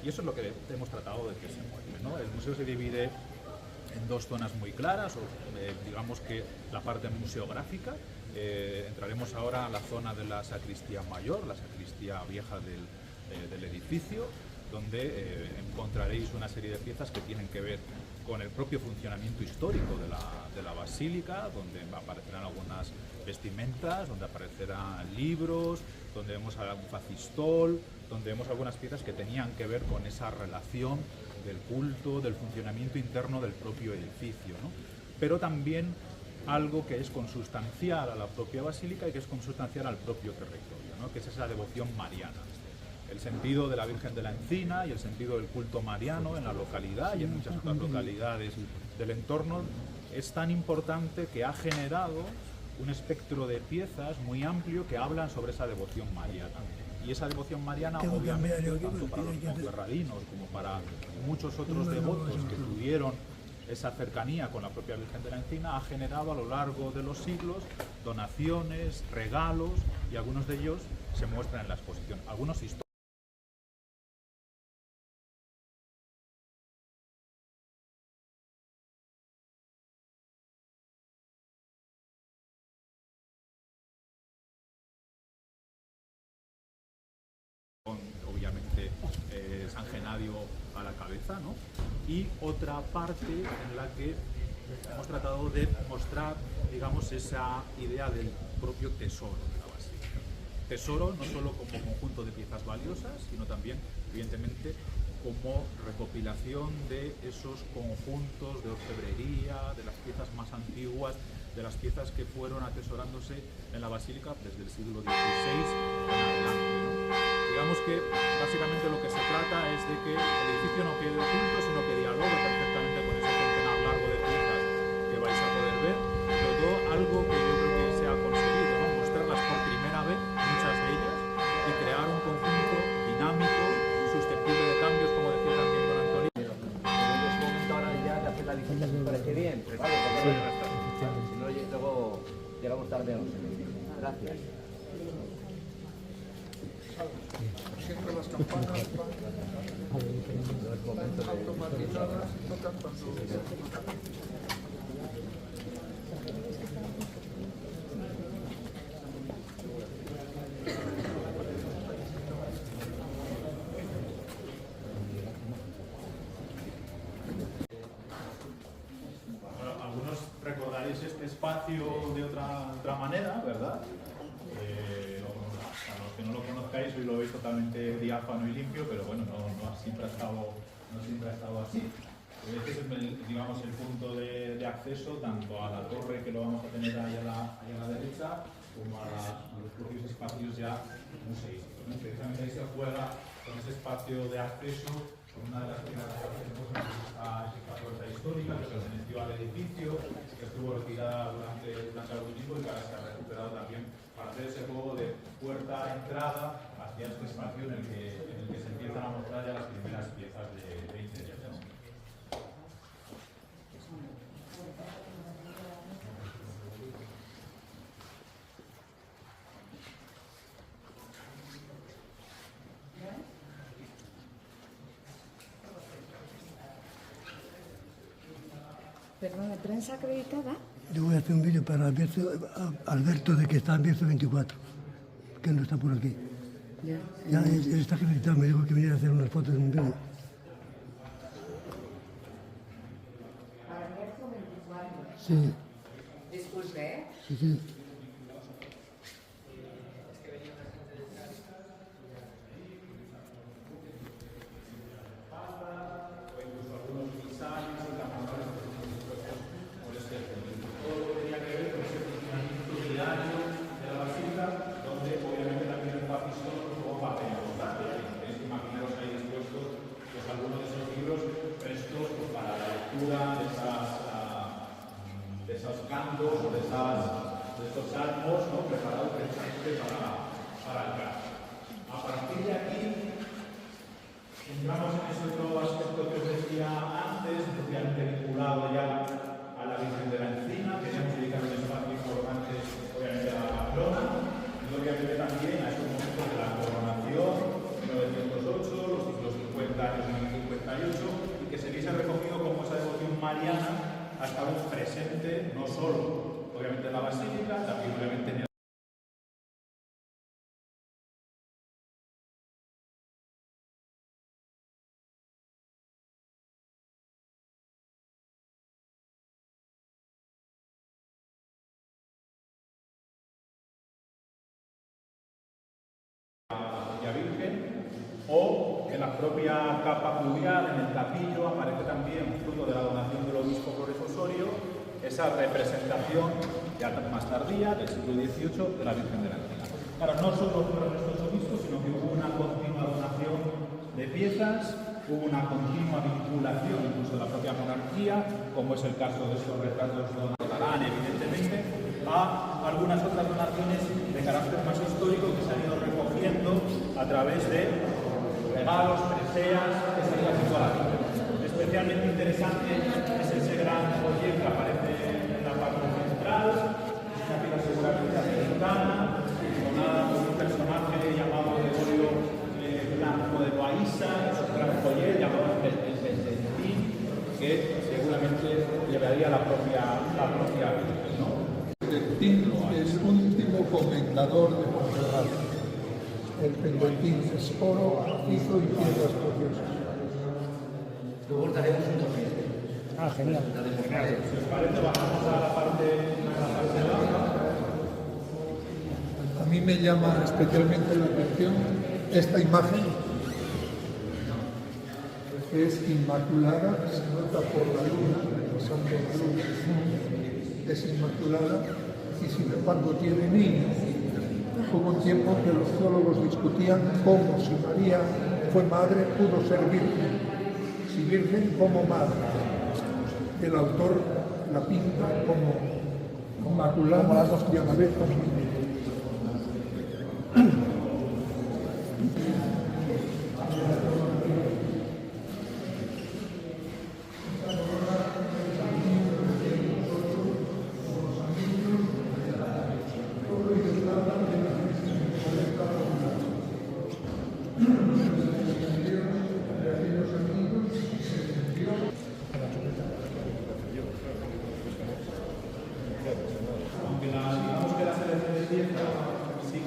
Y eso es lo que hemos tratado de que se muestre, ¿no? El museo se divide en dos zonas muy claras, digamos que la parte museográfica. Entraremos ahora a la zona de la sacristía mayor, la sacristía vieja del edificio, donde encontraréis una serie de piezas que tienen que ver con el propio funcionamiento histórico de la basílica, donde aparecerán algunas vestimentas, donde aparecerán libros, donde vemos algún facistol, donde vemos algunas piezas que tenían que ver con esa relación del culto, del funcionamiento interno del propio edificio, ¿no? Pero también algo que es consustancial a la propia basílica y que es consustancial al propio territorio, ¿no? Que es esa devoción mariana. El sentido de la Virgen de la Encina y el sentido del culto mariano en la localidad y en muchas otras localidades del entorno es tan importante que ha generado un espectro de piezas muy amplio que hablan sobre esa devoción mariana. Y esa devoción mariana, obviamente, tanto para los ponferradinos como para muchos otros devotos que tuvieron esa cercanía con la propia Virgen de la Encina, ha generado a lo largo de los siglos donaciones, regalos, y algunos de ellos se muestran en la exposición. Algunos históricos. Obviamente San Genadio a la cabeza, ¿no? Y otra parte en la que hemos tratado de mostrar, digamos, esa idea del propio tesoro de la basílica. Tesoro no solo como conjunto de piezas valiosas, sino también, evidentemente, como recopilación de esos conjuntos de orfebrería, de las piezas más antiguas, de las piezas que fueron atesorándose en la basílica desde el siglo XVI en adelante, ¿no? Digamos que básicamente lo que se trata es de que el edificio no quede oculto, sino que dialogue perfectamente con ese centenar largo de piezas que vais a poder ver, pero todo algo que yo creo que se ha conseguido, ¿no? Mostrarlas por primera vez, muchas de ellas, y crear un conjunto dinámico, susceptible de cambios, como decía también don Antonio. En este momento ahora ya de hacer la licencia, ¿me parece bien? Vale, si no, luego llegamos tarde a 11. Gracias. Siempre las campanas van automatizadas y tocan cuando... Algunos recordaréis este espacio de otra manera, ¿verdad? A los que no lo conozcáis, hoy lo veis totalmente diáfano y limpio, pero bueno, no siempre ha estado así. Este es digamos, el punto de acceso tanto a la torre, que lo vamos a tener ahí a la derecha, como a los propios espacios ya museísticos, ¿no? Precisamente ahí se juega con ese espacio de acceso. Una de las primeras que tenemos es esta puerta histórica que perteneció al edificio, que estuvo retirada durante algún tiempo y que ahora se ha recuperado también para hacer ese juego de puerta-entrada hacia este espacio en el que se empiezan a mostrar ya las primeras piezas de interior, ¿no? Perdón, ¿prensa acreditada? Yo voy a hacer un vídeo para Alberto de que está en Bierzo 24, que no está por aquí. Ya él está acreditado, me dijo que viniera a hacer unas fotos en un vídeo. Para Bierzo 24. Sí. Disculpe, ¿eh? Sí, sí. De esos cantos o de estos salmos, ¿no? Preparados precisamente para el canto. A partir de aquí entramos en ese otro aspecto que os decía antes, especialmente vinculado ya a la Virgen de la Encina. Queríamos dedicar un espacio importante, obviamente, a la patrona y obviamente también a estos momentos de la coronación, 1908, los 50 años mariana ha estado presente no solo, obviamente, en la basílica, también obviamente en el Virgen, o en la propia capa pluvial, en el capillo, aparece también, fruto de la donación del obispo Flores Osorio, esa representación ya más tardía, del siglo XVIII, de la Virgen de la Encina. Claro, no solo fueron estos obispos, sino que hubo una continua donación de piezas, hubo una continua vinculación incluso de la propia monarquía, como es el caso de estos retratos de Don Catalán, evidentemente, a algunas otras donaciones de carácter más histórico que se han ido recogiendo a través de regalos, preseas que se han ido haciendo a la vida. Especialmente interesante es ese gran folleto que aparece en la parte central, una pieza seguramente americana, donada por un personaje llamado Gregorio Blanco de Loaiza, es un gran folleto llamado el Pendentín, que seguramente llevaría la propia Virgen, ¿no? Es último comendador de Montserrat. El pendentín es oro, macizo y piedras preciosas. Luego daremos un torneo. Ah, genial. Si os parece, bajamos a la parte baja. A mí me llama especialmente la atención esta imagen, que es inmaculada, se nota por la luna, pasando la luna, es inmaculada y sin embargo tiene niños. Hubo un tiempo que los teólogos discutían cómo, si María fue madre, pudo ser virgen, si virgen como madre. El autor la pinta como inmaculada y a la vez como niño. Aunque digamos que la selección de piezas sí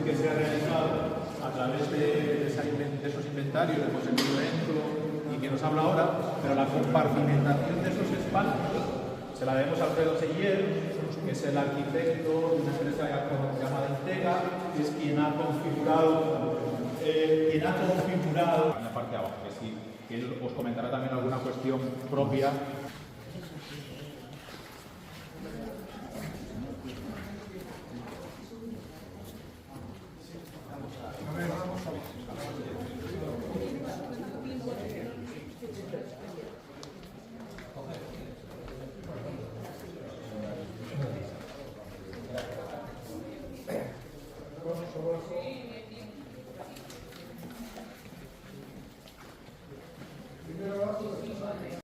que se ha realizado a través de esos inventarios de José Luis Lorenzo y que nos habla ahora, pero la compartimentación de esos espacios se la debemos a Alfredo Seller, que es el arquitecto de una empresa llamada Intega, que es quien ha configurado en la parte de abajo, que sí, que él os comentará también alguna cuestión propia.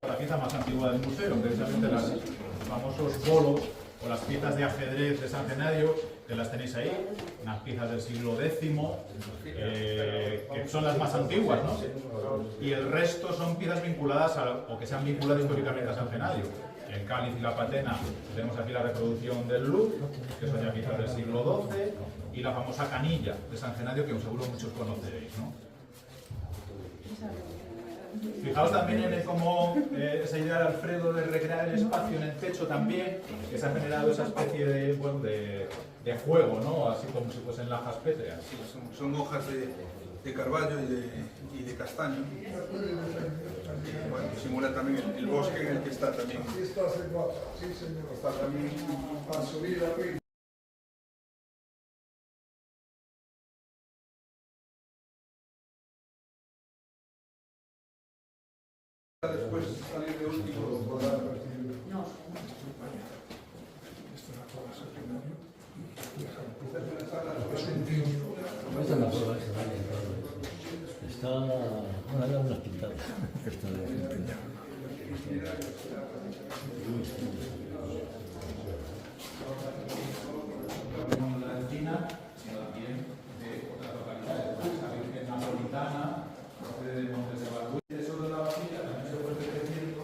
La pieza más antigua del museo, precisamente los famosos bolos o las piezas de ajedrez de San Genadio, que las tenéis ahí, unas piezas del siglo X, que son las más antiguas, ¿no? Y el resto son piezas vinculadas o que se han vinculado históricamente a San Genadio. El cáliz y la patena, tenemos aquí la reproducción del Louvre, que son ya piezas del siglo XII, y la famosa canilla de San Genadio, que seguro muchos conoceréis, ¿no? Fijaos también en cómo esa idea de Alfredo de recrear el espacio en el techo también, que se ha generado esa especie de, bueno, de juego, ¿no? Así como si fuesen lajas pétreas. Sí, son hojas de carballo y de castaño. Bueno, simula también el bosque en el que está también. Está también a subir arriba. Después salir de último. Esta es la prueba, está unas pintadas. Esta de La Encina, sino también de otras localidades, la Virgen Napolitana, procede de Montes de Barbuy. Sobre la basílica también se fue creciendo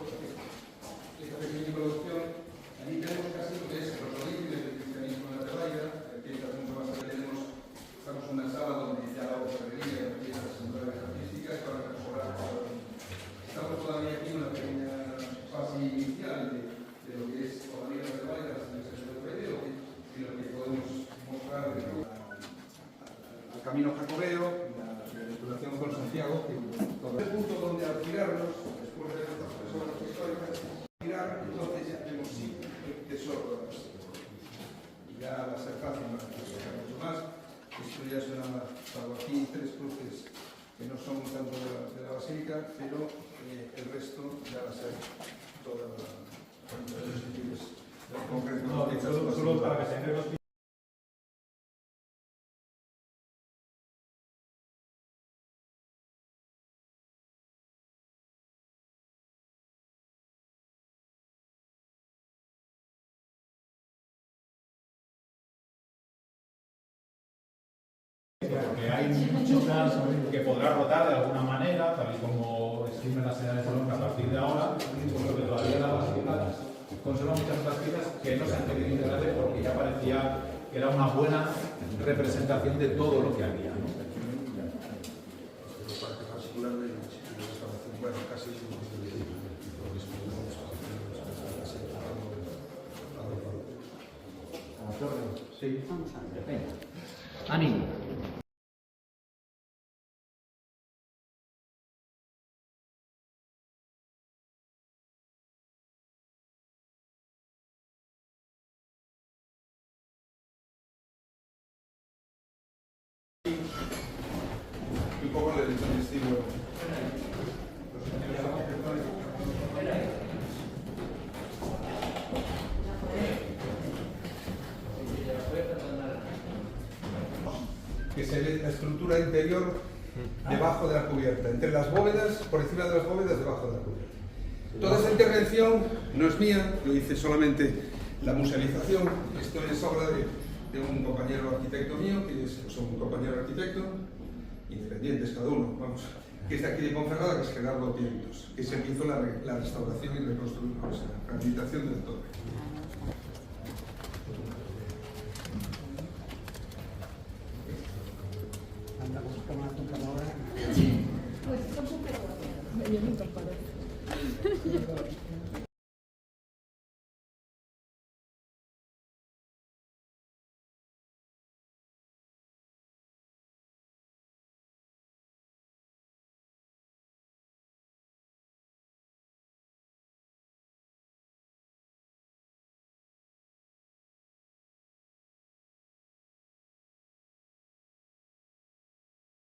basílica, pero el resto ya va a ser toda la... Solo para que se den los porque hay muchas que podrá rotar de alguna manera, tal y como escriben las señales de Salón, a partir de ahora, porque todavía la basílica conserva muchas otras piezas que no se han querido integrar porque ya parecía que era una buena representación de todo lo que había, ¿no? parte particular de la restauración, bueno, casi Sí. Ánimo. y un poco el estilo. Que se ve la estructura interior debajo de la cubierta, entre las bóvedas, por encima de las bóvedas, debajo de la cubierta. Toda esa intervención no es mía, lo hice solamente la musealización. Esto es obra de un compañero arquitecto mío, que es un compañero arquitecto, independientes cada uno, vamos, que es de aquí de Ponferrada, que es Gerardo Pientos, que es el que hizo la restauración y reconstrucción, o sea, la rehabilitación de la torre. Pues son súper buenos.